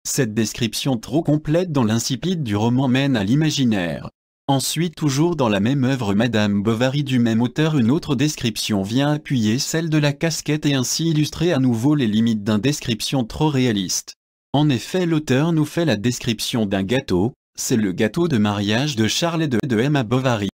Cette description trop complète dans l'insipide du roman mène à l'imaginaire. Ensuite, toujours dans la même œuvre Madame Bovary du même auteur, une autre description vient appuyer celle de la casquette et ainsi illustrer à nouveau les limites d'une description trop réaliste. En effet, l'auteur nous fait la description d'un gâteau, c'est le gâteau de mariage de Charles et de Emma Bovary.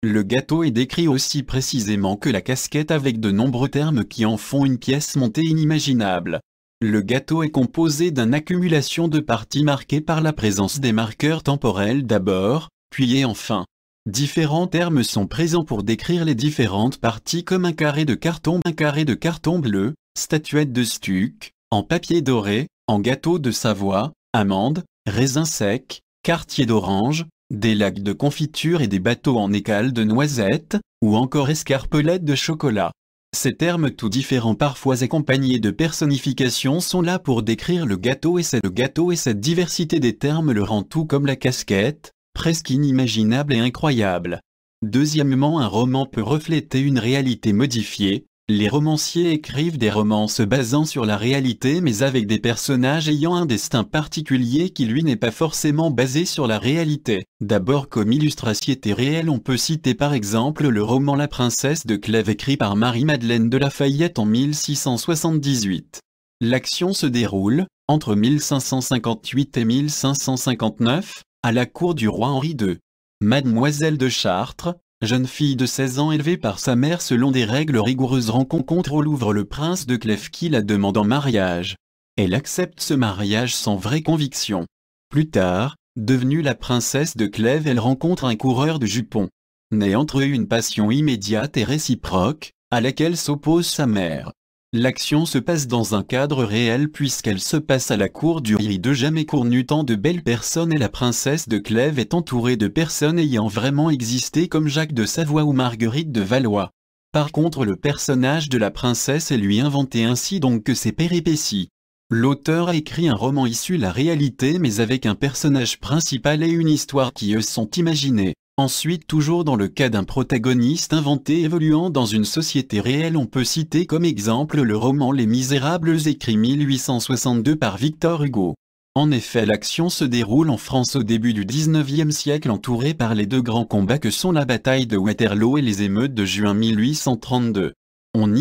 Le gâteau est décrit aussi précisément que la casquette avec de nombreux termes qui en font une pièce montée inimaginable. Le gâteau est composé d'une accumulation de parties marquées par la présence des marqueurs temporels d'abord, puis et enfin. Différents termes sont présents pour décrire les différentes parties comme un carré de carton bleu, statuette de stuc, en papier doré, en gâteau de Savoie, amande, raisin sec, quartier d'orange, des lacs de confiture et des bateaux en écale de noisettes, ou encore escarpelettes de chocolat. Ces termes tout différents parfois accompagnés de personnifications sont là pour décrire le gâteau et cette diversité des termes le rend tout comme la casquette, presque inimaginable et incroyable. Deuxièmement, un roman peut refléter une réalité modifiée. Les romanciers écrivent des romans se basant sur la réalité mais avec des personnages ayant un destin particulier qui lui n'est pas forcément basé sur la réalité. D'abord comme illustration réelle on peut citer par exemple le roman La Princesse de Clèves écrit par Marie-Madeleine de La Fayette en 1678. L'action se déroule, entre 1558 et 1559, à la cour du roi Henri II. Mademoiselle de Chartres, jeune fille de 16 ans élevée par sa mère selon des règles rigoureuses, rencontre au Louvre le prince de Clèves qui la demande en mariage. Elle accepte ce mariage sans vraie conviction. Plus tard, devenue la princesse de Clèves, elle rencontre un coureur de jupons. Naît entre eux une passion immédiate et réciproque, à laquelle s'oppose sa mère. L'action se passe dans un cadre réel puisqu'elle se passe à la cour du roi de jamais connu tant de belles personnes et la princesse de Clèves est entourée de personnes ayant vraiment existé comme Jacques de Savoie ou Marguerite de Valois. Par contre le personnage de la princesse est lui inventé ainsi donc que ses péripéties. L'auteur a écrit un roman issu de la réalité mais avec un personnage principal et une histoire qui eux sont imaginés. Ensuite, toujours dans le cas d'un protagoniste inventé évoluant dans une société réelle, on peut citer comme exemple le roman Les Misérables écrit 1862 par Victor Hugo. En effet, l'action se déroule en France au début du XIXe siècle entourée par les deux grands combats que sont la bataille de Waterloo et les émeutes de juin 1832. On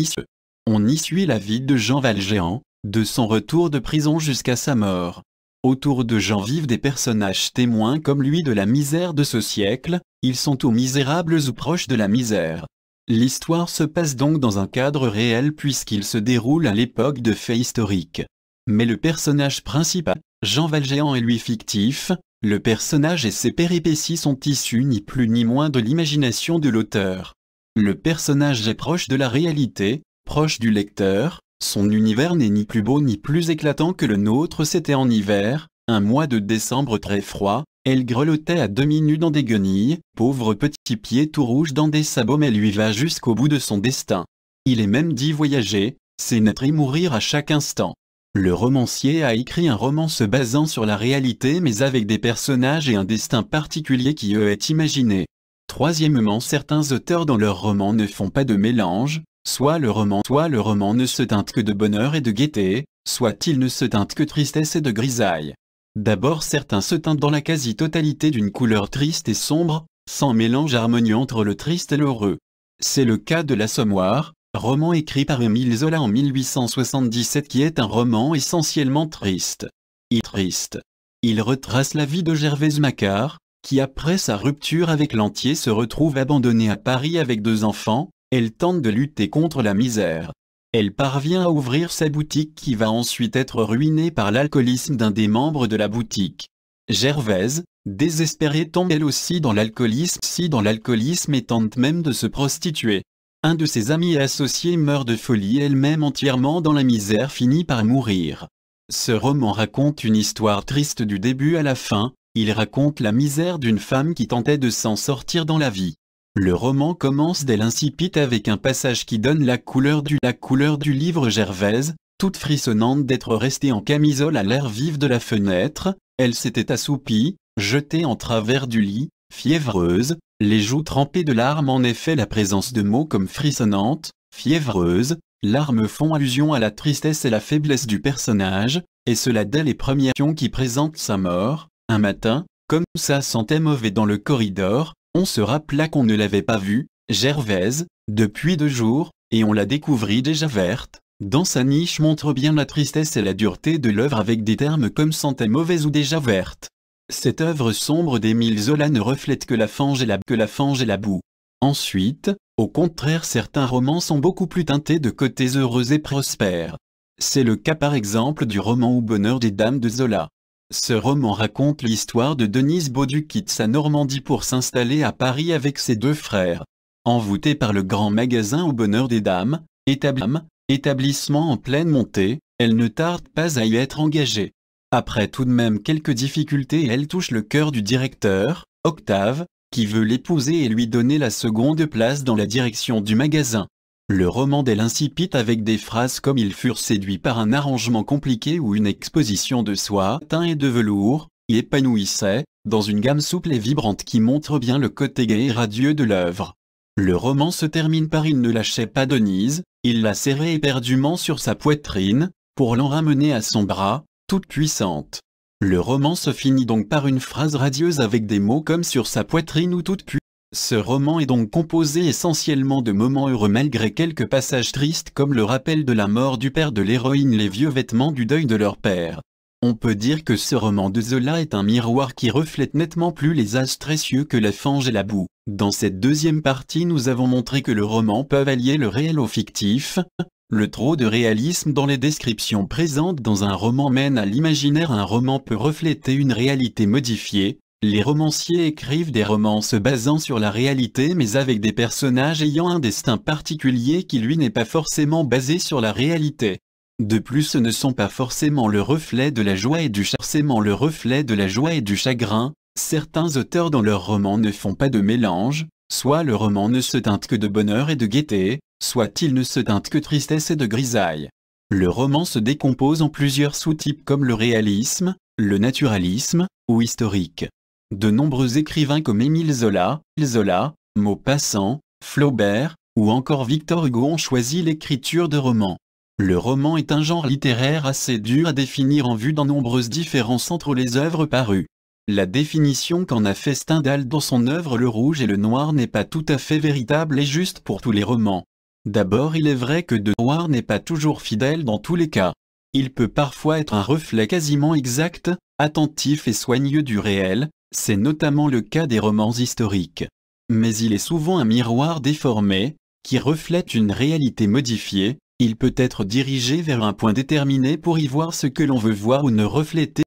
y suit la vie de Jean Valjean, de son retour de prison jusqu'à sa mort. Autour de Jean vivent des personnages témoins comme lui de la misère de ce siècle, ils sont tous misérables ou proches de la misère. L'histoire se passe donc dans un cadre réel puisqu'il se déroule à l'époque de faits historiques. Mais le personnage principal, Jean Valjean est lui fictif, le personnage et ses péripéties sont issus ni plus ni moins de l'imagination de l'auteur. Le personnage est proche de la réalité, proche du lecteur. Son univers n'est ni plus beau ni plus éclatant que le nôtre. C'était en hiver, un mois de décembre très froid, elle grelottait à demi nue dans des guenilles, pauvre petit pied tout rouge dans des sabots mais lui va jusqu'au bout de son destin. Il est même dit voyager, c'est naître et mourir à chaque instant. Le romancier a écrit un roman se basant sur la réalité mais avec des personnages et un destin particulier qui eux est imaginé. Troisièmement, certains auteurs dans leurs romans ne font pas de mélange. Soit le roman ne se teinte que de bonheur et de gaieté, soit il ne se teinte que tristesse et de grisaille. D'abord certains se teintent dans la quasi-totalité d'une couleur triste et sombre, sans mélange harmonieux entre le triste et l'heureux. C'est le cas de L'Assommoir, roman écrit par Émile Zola en 1877 qui est un roman essentiellement triste. Il retrace la vie de Gervaise Macquart, qui après sa rupture avec Lantier se retrouve abandonnée à Paris avec 2 enfants. Elle tente de lutter contre la misère. Elle parvient à ouvrir sa boutique qui va ensuite être ruinée par l'alcoolisme d'un des membres de la boutique. Gervaise, désespérée, tombe elle aussi dans l'alcoolisme et tente même de se prostituer. Un de ses amis et associés meurt de folie et elle-même entièrement dans la misère finit par mourir. Ce roman raconte une histoire triste du début à la fin, il raconte la misère d'une femme qui tentait de s'en sortir dans la vie. Le roman commence dès l'incipit avec un passage qui donne la couleur du livre. Gervaise, toute frissonnante d'être restée en camisole à l'air vif de la fenêtre, elle s'était assoupie, jetée en travers du lit, fiévreuse, les joues trempées de larmes. En effet, la présence de mots comme frissonnante, fiévreuse, larmes font allusion à la tristesse et la faiblesse du personnage, Et cela dès les premières qui présentent sa mort. Un matin, comme ça sentait mauvais dans le corridor, on se rappela qu'on ne l'avait pas vue, Gervaise, depuis 2 jours, et on la découvrit déjà verte. Dans sa niche montre bien la tristesse et la dureté de l'œuvre avec des termes comme sentait mauvaise ou déjà verte. Cette œuvre sombre d'Émile Zola ne reflète que la fange et la boue. Ensuite, au contraire, certains romans sont beaucoup plus teintés de côtés heureux et prospères. C'est le cas par exemple du roman Au bonheur des dames de Zola. Ce roman raconte l'histoire de Denise Bauduc qui quitte sa Normandie pour s'installer à Paris avec ses 2 frères. Envoûtée par le grand magasin Au bonheur des dames, établissement en pleine montée, elle ne tarde pas à y être engagée. Après tout de même quelques difficultés, elle touche le cœur du directeur, Octave, qui veut l'épouser et lui donner la seconde place dans la direction du magasin. Le roman d'elle insipide avec des phrases comme « Ils furent séduits par un arrangement compliqué ou une exposition de soie, teint et de velours » y épanouissait, dans une gamme souple et vibrante qui montre bien le côté gai et radieux de l'œuvre. Le roman se termine par « Il ne lâchait pas Denise, il la serrait éperdument sur sa poitrine, pour l'en ramener à son bras, toute puissante ». Le roman se finit donc par une phrase radieuse avec des mots comme « sur sa poitrine » ou « toute puissante ». Ce roman est donc composé essentiellement de moments heureux malgré quelques passages tristes comme le rappel de la mort du père de l'héroïne, les vieux vêtements du deuil de leur père. On peut dire que ce roman de Zola est un miroir qui reflète nettement plus les astres et cieux que la fange et la boue. Dans cette deuxième partie, nous avons montré que le roman peut allier le réel au fictif. Le trop de réalisme dans les descriptions présentes dans un roman mène à l'imaginaire. Un roman peut refléter une réalité modifiée. Les romanciers écrivent des romans se basant sur la réalité mais avec des personnages ayant un destin particulier qui lui n'est pas forcément basé sur la réalité. De plus, ce ne sont pas forcément le reflet de la joie et du chagrin. Certains auteurs dans leurs romans ne font pas de mélange, soit le roman ne se teinte que de bonheur et de gaieté, soit il ne se teinte que tristesse et de grisaille. Le roman se décompose en plusieurs sous-types comme le réalisme, le naturalisme, ou historique. De nombreux écrivains comme Émile Zola, Maupassant, Flaubert, ou encore Victor Hugo ont choisi l'écriture de romans. Le roman est un genre littéraire assez dur à définir en vue d'en nombreuses différences entre les œuvres parues. La définition qu'en a fait Stendhal dans son œuvre Le Rouge et le Noir n'est pas tout à fait véritable et juste pour tous les romans. D'abord, il est vrai que De Noir n'est pas toujours fidèle dans tous les cas. Il peut parfois être un reflet quasiment exact, attentif et soigneux du réel. C'est notamment le cas des romans historiques. Mais il est souvent un miroir déformé, qui reflète une réalité modifiée. Il peut être dirigé vers un point déterminé pour y voir ce que l'on veut voir ou ne refléter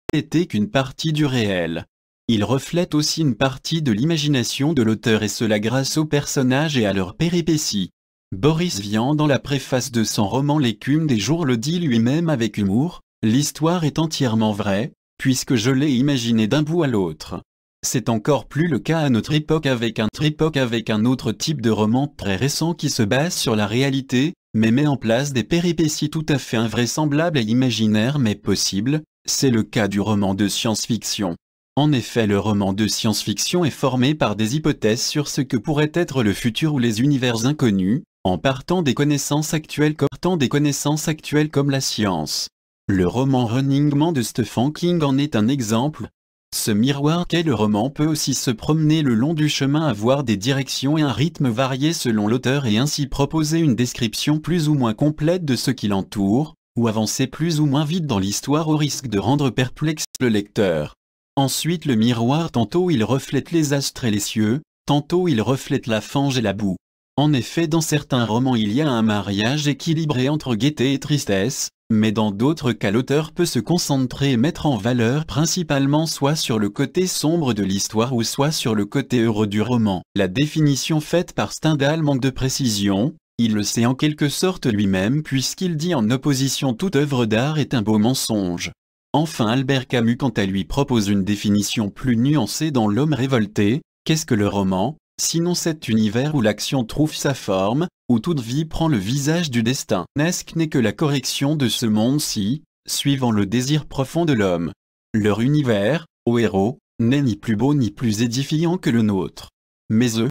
qu'une partie du réel. Il reflète aussi une partie de l'imagination de l'auteur et cela grâce aux personnages et à leurs péripéties. Boris Vian dans la préface de son roman L'écume des jours le dit lui-même avec humour, « L'histoire est entièrement vraie, puisque je l'ai imaginée d'un bout à l'autre ». C'est encore plus le cas à notre époque avec un autre type de roman très récent qui se base sur la réalité, mais met en place des péripéties tout à fait invraisemblables et imaginaires mais possibles, c'est le cas du roman de science-fiction. En effet, le roman de science-fiction est formé par des hypothèses sur ce que pourrait être le futur ou les univers inconnus, en partant des connaissances actuelles comme la science. Le roman Running Man de Stephen King en est un exemple. Ce miroir qu'est le roman peut aussi se promener le long du chemin, avoir des directions et un rythme varié selon l'auteur et ainsi proposer une description plus ou moins complète de ce qui l'entoure, ou avancer plus ou moins vite dans l'histoire au risque de rendre perplexe le lecteur. Ensuite le miroir, tantôt il reflète les astres et les cieux, tantôt il reflète la fange et la boue. En effet, dans certains romans il y a un mariage équilibré entre gaieté et tristesse, mais dans d'autres cas l'auteur peut se concentrer et mettre en valeur principalement soit sur le côté sombre de l'histoire ou soit sur le côté heureux du roman. La définition faite par Stendhal manque de précision, il le sait en quelque sorte lui-même puisqu'il dit en opposition toute œuvre d'art est un beau mensonge. Enfin Albert Camus quant à lui propose une définition plus nuancée dans L'homme révolté. Qu'est-ce que le roman, sinon cet univers où l'action trouve sa forme, où toute vie prend le visage du destin. N'est que la correction de ce monde-ci, suivant le désir profond de l'homme. Leur univers, ô héros, n'est ni plus beau ni plus édifiant que le nôtre. Mais eux,